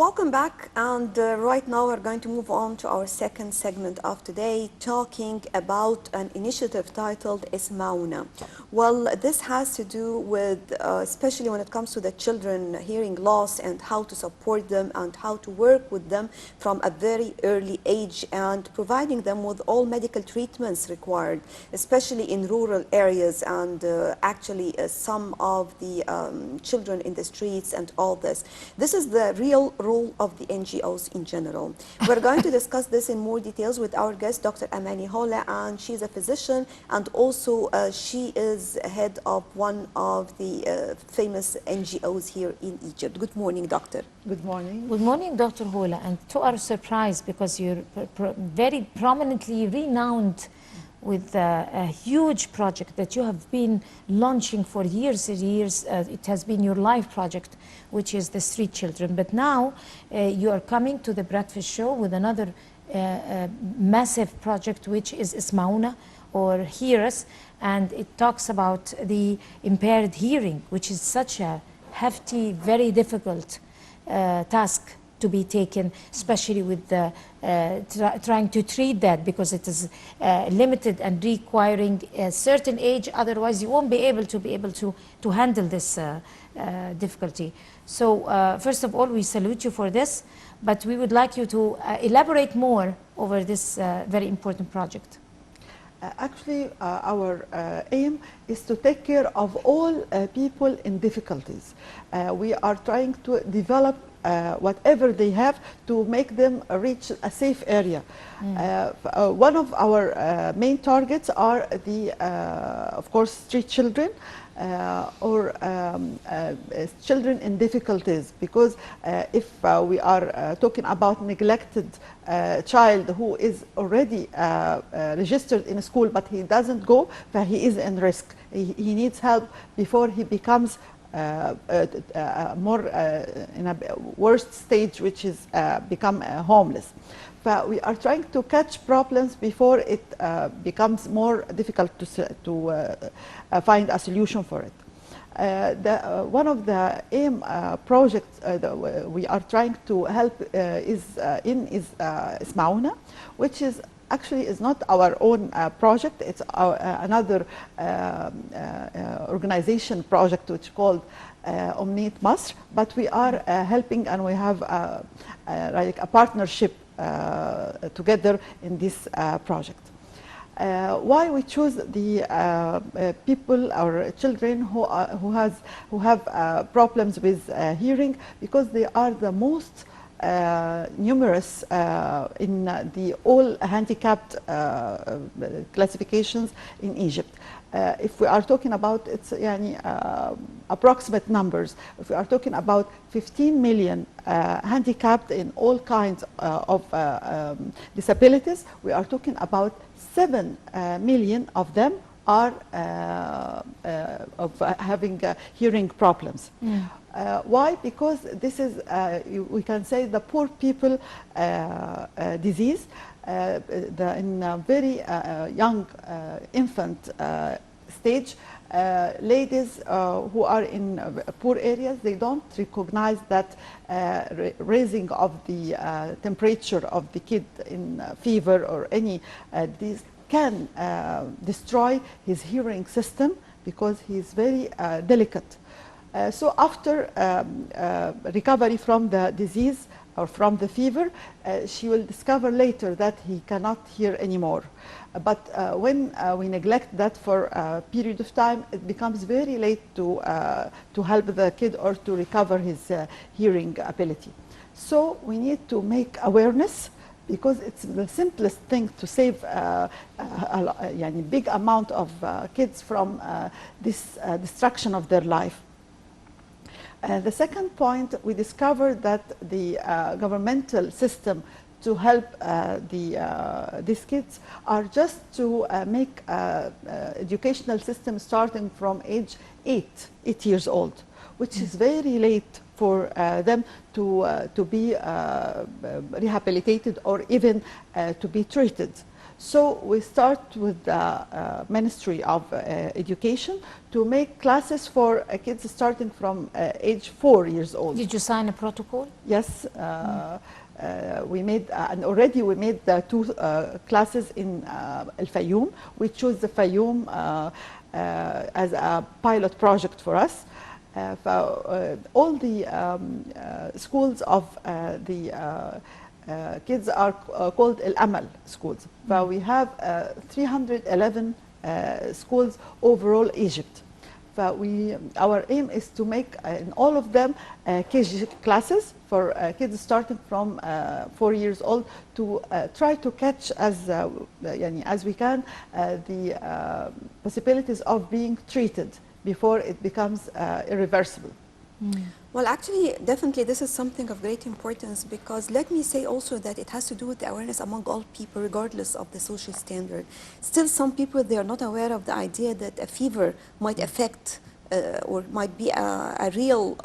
Welcome back, and right now we're going to move on to our second segment of today, talking about an initiative titled Ismauna. Well, this has to do with, especially when it comes to the children hearing loss and how to support them and how to work with them from a very early age and providing them with all medical treatments required, especially in rural areas and actually some of the children in the streets and all this. This is the real role of the NGOs in general. We're going to discuss this in more details with our guest, Dr. Amany Hola, and she's a physician and also she is head of one of the famous NGOs here in Egypt. Good morning, doctor. Good morning. Good morning, Dr. Hola, and to our surprise, because you're very prominently renowned with a huge project that you have been launching for years and years. It has been your life project, which is the street children. But now you are coming to the Breakfast Show with another massive project, which is Ismauna, or Hear Us, and it talks about the impaired hearing, which is such a hefty, very difficult task to be taken, especially with the trying to treat that, because it is limited and requiring a certain age. Otherwise, you won't be able to handle this difficulty. So, first of all, we salute you for this, but we would like you to elaborate more over this very important project. Actually, our aim is to take care of all people in difficulties. We are trying to develop whatever they have to make them reach a safe area. One of our main targets are the, of course, street children or children in difficulties, because if we are talking about neglected child who is already registered in a school but he doesn't go, he is in risk. He needs help before he becomes more in a worst stage, which is become homeless. But we are trying to catch problems before it becomes more difficult to find a solution for it. One of the aim projects that we are trying to help is Ismauna, which is actually is not our own project. It's another organization project which is called Amany Masr, but we are helping, and we have like a partnership together in this project. Why we choose the people or children who have problems with hearing? Because they are the most numerous in the all handicapped classifications in Egypt. If we are talking about approximate numbers, if we are talking about 15 million handicapped in all kinds of disabilities, we are talking about 7 million of them are having hearing problems. Why? Because this is, we can say, the poor people disease. In a very young infant stage, ladies who are in poor areas, they don't recognize that raising of the temperature of the kid in fever or any disease can destroy his hearing system, because he is very delicate. So after recovery from the disease or from the fever, she will discover later that he cannot hear anymore. But when we neglect that for a period of time, it becomes very late to help the kid or to recover his hearing ability. So we need to make awareness, because it's the simplest thing to save a big amount of kids from this destruction of their life. The second point, we discovered that the governmental system to help these kids are just to make educational system starting from age 8 years old, which is very late for them to be rehabilitated or even to be treated. So we start with the Ministry of Education to make classes for kids starting from age 4 years old. Did you sign a protocol? Yes, we made, and already we made two classes in El Fayoum. We chose the Fayoum as a pilot project for us. All the schools of the kids are called El Amal schools. We have 311 schools overall Egypt. Our aim is to make in all of them KG classes for kids starting from 4 years old to try to catch as we can the possibilities of being treated before it becomes irreversible. Well, actually, definitely this is something of great importance, because let me say also that it has to do with the awareness among all people, regardless of the social standard. Still, some people, they are not aware of the idea that a fever might affect or might be a real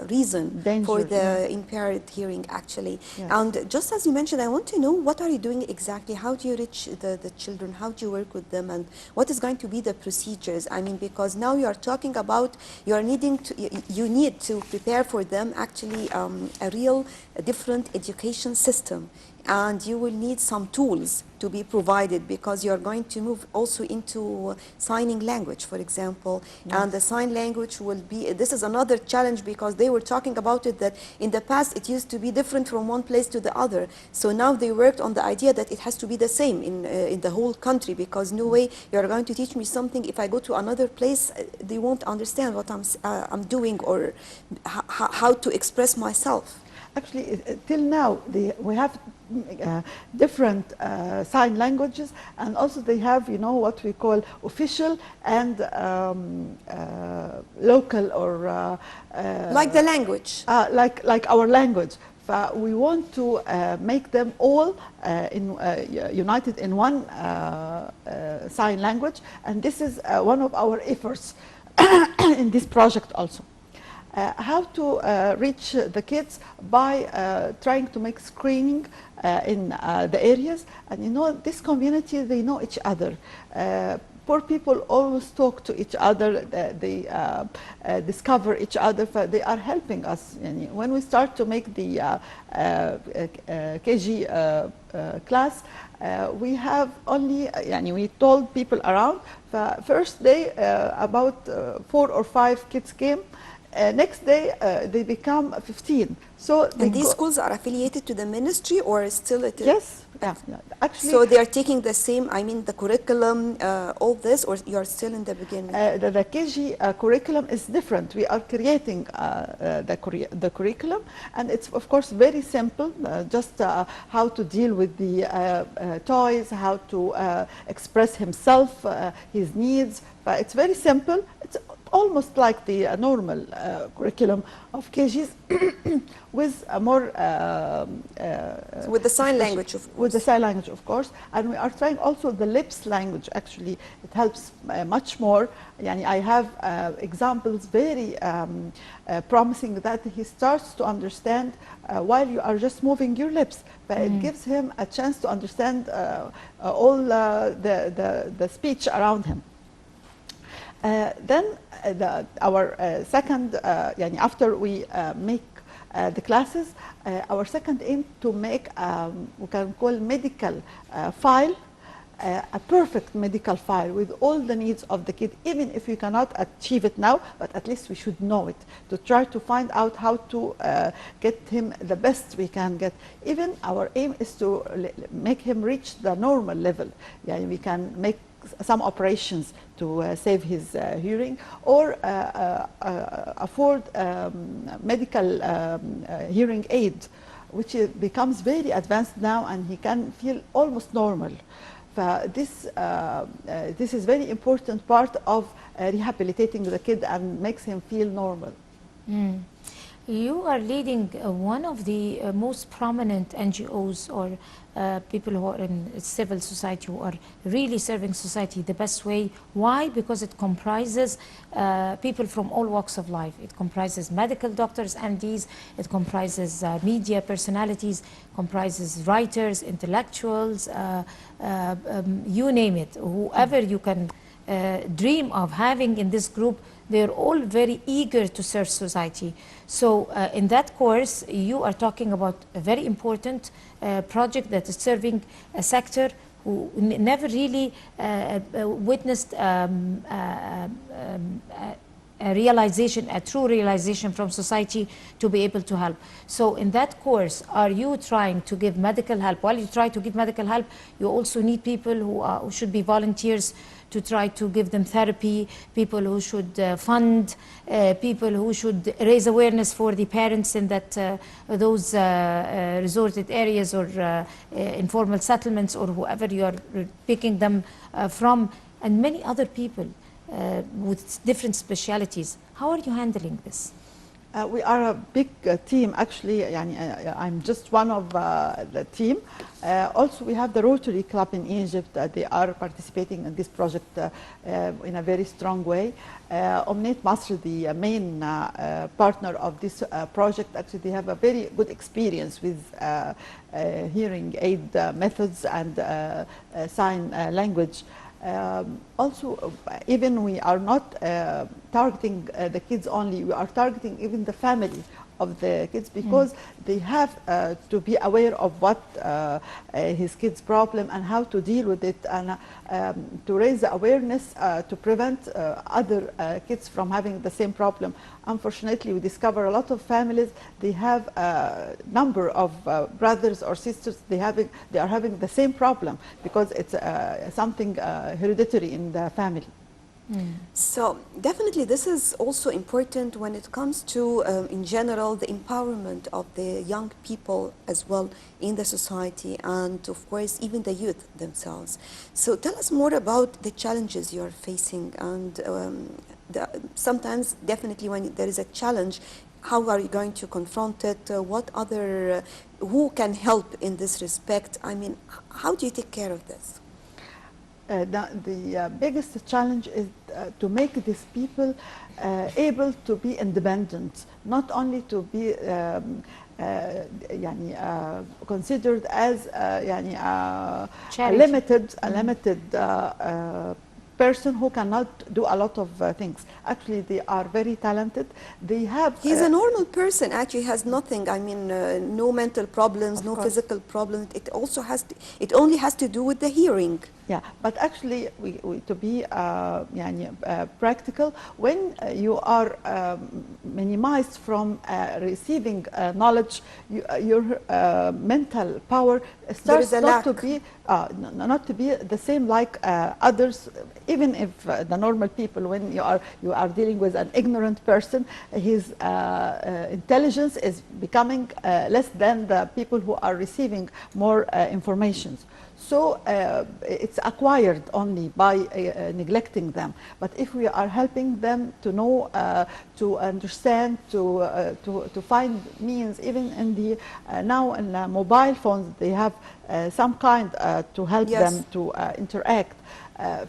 reason Danger, for the yeah. impaired hearing, actually. Yes. And just as you mentioned, I want to know, what are you doing exactly? How do you reach the children? How do you work with them? And what is going to be the procedures? I mean, because now you are talking about you need to prepare for them actually a real different education system. And you will need some tools to be provided, because you are going to move also into signing language, for example. Yes. And the sign language will be, this is another challenge, because they were talking about it that in the past it used to be different from one place to the other. So now they worked on the idea that it has to be the same in the whole country, because no way you're going to teach me something if I go to another place, they won't understand what I'm doing, or how to express myself. Actually, till now, we have different sign languages, and also they have, what we call official and local, or like the language. like our language. We want to make them all united in one sign language, and this is one of our efforts in this project also. How to reach the kids by trying to make screening in the areas. And this community, they know each other. Poor people always talk to each other, they discover each other, they are helping us. And when we start to make the KG class, we have only, we told people around, first day about 4 or 5 kids came. Next day, they become 15. So and these schools are affiliated to the ministry, or still it is? Yes. Yeah. Actually, so they are taking the same, the curriculum, all this, or you are still in the beginning? The KG curriculum is different. We are creating the curriculum, and it's of course very simple, just how to deal with the toys, how to express himself, his needs. But it's very simple. It's almost like the normal curriculum of KGs with a more with the sign language, of course. With the sign language, of course. And we are trying also the lips language. Actually, it helps much more. I have examples very promising that he starts to understand while you are just moving your lips. But it gives him a chance to understand all the speech around him. Then our second, after we make the classes, our second aim to make we can call medical file, a perfect medical file with all the needs of the kid, even if we cannot achieve it now, but at least we should know it, to try to find out how to get him the best we can get. Even our aim is to make him reach the normal level. We can make some operations to save his hearing, or afford medical hearing aid, which becomes very advanced now, and he can feel almost normal. This is very important part of rehabilitating the kid and makes him feel normal. You are leading one of the most prominent NGOs or people who are in civil society who are really serving society the best way. Why? Because it comprises people from all walks of life. It comprises medical doctors, MDs, it comprises media personalities, comprises writers, intellectuals, you name it. Whoever you can dream of having in this group, they're all very eager to serve society. So in that course, you are talking about a very important project that is serving a sector who never really witnessed a realization, a true realization from society to be able to help. So in that course, are you trying to give medical help? While you try to give medical help, you also need people who should be volunteers to try to give them therapy, people who should fund, people who should raise awareness for the parents in that those resorted areas or informal settlements or whoever you are picking them from, and many other people with different specialities. How are you handling this? We are a big team actually. I'm just one of the team. Also, we have the Rotary Club in Egypt. They are participating in this project in a very strong way. Omnate Masr, the main partner of this project, actually they have a very good experience with hearing aid methods and sign language. Also, even we are not targeting the kids only, we are targeting even the family of the kids, because they have to be aware of what his kid's problem and how to deal with it, and to raise the awareness to prevent other kids from having the same problem. Unfortunately, we discover a lot of families, they have a number of brothers or sisters, they are having the same problem because it's something hereditary in the family. So definitely this is also important when it comes to, in general, the empowerment of the young people as well in the society, and of course even the youth themselves. So tell us more about the challenges you're facing, and sometimes definitely when there is a challenge, how are you going to confront it? What other, who can help in this respect? I mean, how do you take care of this? The biggest challenge is to make these people able to be independent, not only to be considered as a limited person who cannot do a lot of things. Actually, they are very talented. They have. He's a normal person. Actually, has nothing. I mean, no mental problems, no physical problems. It also has. It only has to do with the hearing. Yeah, but actually, to be practical, when you are minimized from receiving knowledge, your mental power starts not to be the same like others. Even if the normal people, when you are dealing with an ignorant person, his intelligence is becoming less than the people who are receiving more information. So it's acquired only by neglecting them. But if we are helping them to know, to understand, to find means, even in the now in mobile phones, they have some kind to help them to interact.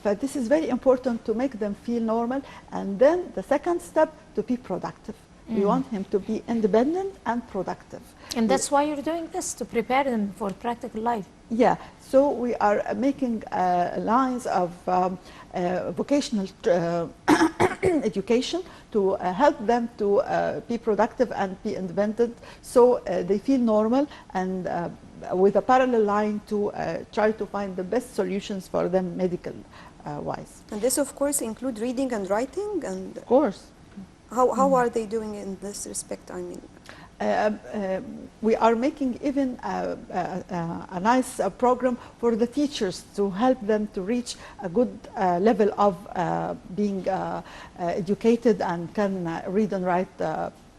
But this is very important to make them feel normal. And then the second step, to be productive. We want him to be independent and productive. And that's why you're doing this, to prepare them for practical life. Yeah, so we are making lines of vocational education to help them to be productive and be independent, so they feel normal, and with a parallel line to try to find the best solutions for them medical wise. And this, of course, include reading and writing, and of course. How are they doing in this respect? I mean, we are making even a nice program for the teachers to help them to reach a good level of being educated and can read and write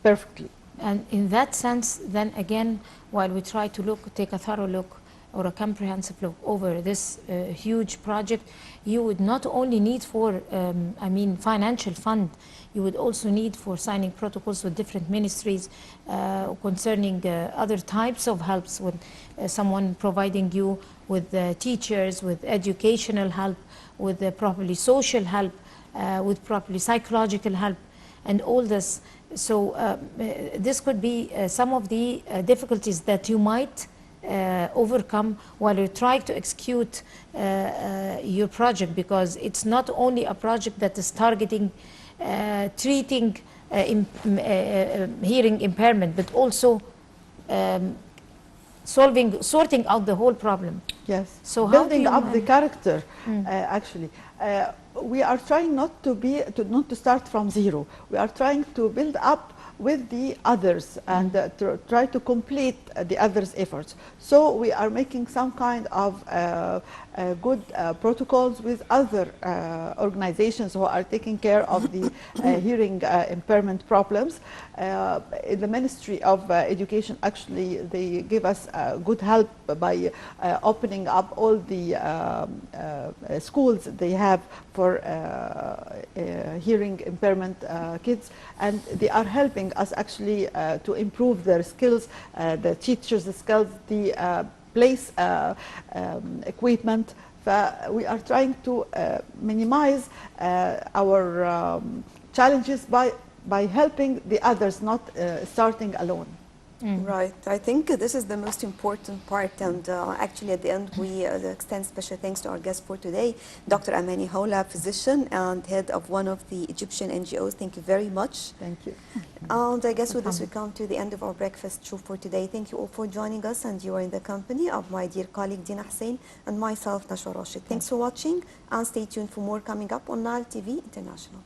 perfectly. And in that sense, then again, while we try to take a thorough look or a comprehensive look over this huge project, you would not only need for, financial fund, you would also need for signing protocols with different ministries concerning other types of helps, with someone providing you with teachers, with educational help, with properly social help, with properly psychological help, and all this. So this could be some of the difficulties that you might overcome while you're trying to execute your project, because it's not only a project that is targeting treating hearing impairment, but also sorting out the whole problem. Yes. So how do Building you up the character, actually. We are trying not to start from zero. We are trying to build up with the others and to try to complete the others' efforts. So we are making some kind of good protocols with other organizations who are taking care of the hearing impairment problems. In the Ministry of Education, actually, they give us good help by opening up all the schools they have for hearing impairment kids, and they are helping us actually to improve their skills, the teachers' skills, the place equipment. We are trying to minimize our challenges by helping the others, not starting alone. Right. I think this is the most important part, and actually at the end we extend special thanks to our guest for today, Dr. Amany Hola, physician and head of one of the Egyptian NGOs. Thank you very much. Thank you. And I guess with this we come to the end of our breakfast show for today. Thank you all for joining us, and you are in the company of my dear colleague Dina Hussein and myself, Nashwa Rashid. Thanks for watching, and stay tuned for more coming up on Nile TV International.